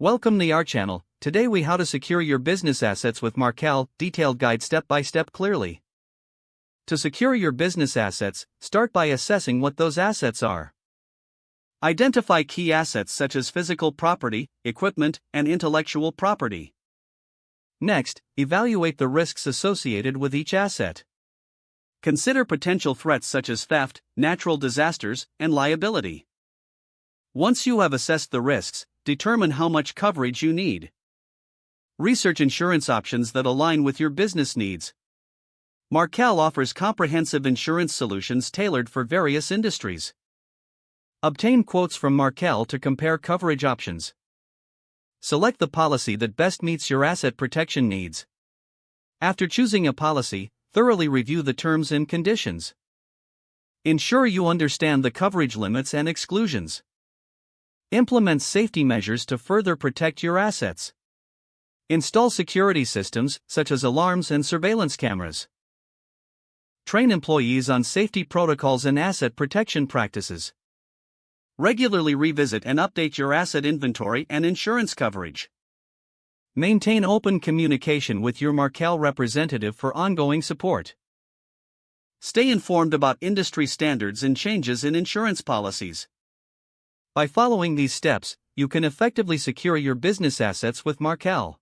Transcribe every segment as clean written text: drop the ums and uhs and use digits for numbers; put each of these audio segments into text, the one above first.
Welcome to our channel. Today we how to secure your business assets with Markel, detailed guide step by step clearly. To secure your business assets, start by assessing what those assets are. Identify key assets such as physical property, equipment, and intellectual property. Next, evaluate the risks associated with each asset. Consider potential threats such as theft, natural disasters, and liability. Once you have assessed the risks, determine how much coverage you need. Research insurance options that align with your business needs. Markel offers comprehensive insurance solutions tailored for various industries. Obtain quotes from Markel to compare coverage options. Select the policy that best meets your asset protection needs. After choosing a policy, thoroughly review the terms and conditions. Ensure you understand the coverage limits and exclusions. Implement safety measures to further protect your assets. Install security systems, such as alarms and surveillance cameras. Train employees on safety protocols and asset protection practices. Regularly revisit and update your asset inventory and insurance coverage. Maintain open communication with your Markel representative for ongoing support. Stay informed about industry standards and changes in insurance policies. By following these steps, you can effectively secure your business assets with Markel.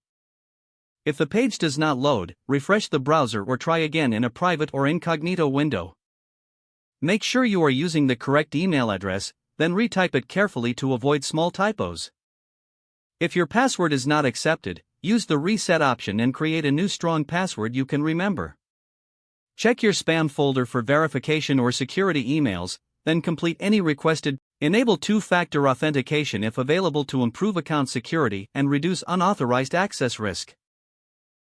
If the page does not load, refresh the browser or try again in a private or incognito window. Make sure you are using the correct email address, then retype it carefully to avoid small typos. If your password is not accepted, use the reset option and create a new strong password you can remember. Check your spam folder for verification or security emails, then complete any requested. Enable two-factor authentication if available to improve account security and reduce unauthorized access risk.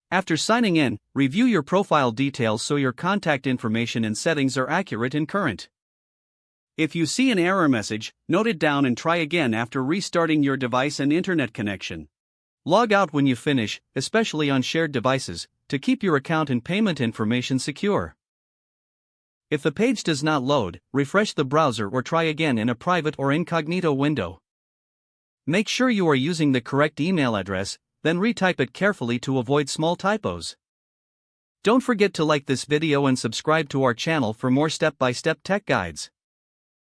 After signing in, review your profile details so your contact information and settings are accurate and current. If you see an error message, note it down and try again after restarting your device and internet connection. Log out when you finish, especially on shared devices, to keep your account and payment information secure. If the page does not load, refresh the browser or try again in a private or incognito window. Make sure you are using the correct email address, then retype it carefully to avoid small typos. Don't forget to like this video and subscribe to our channel for more step-by-step tech guides.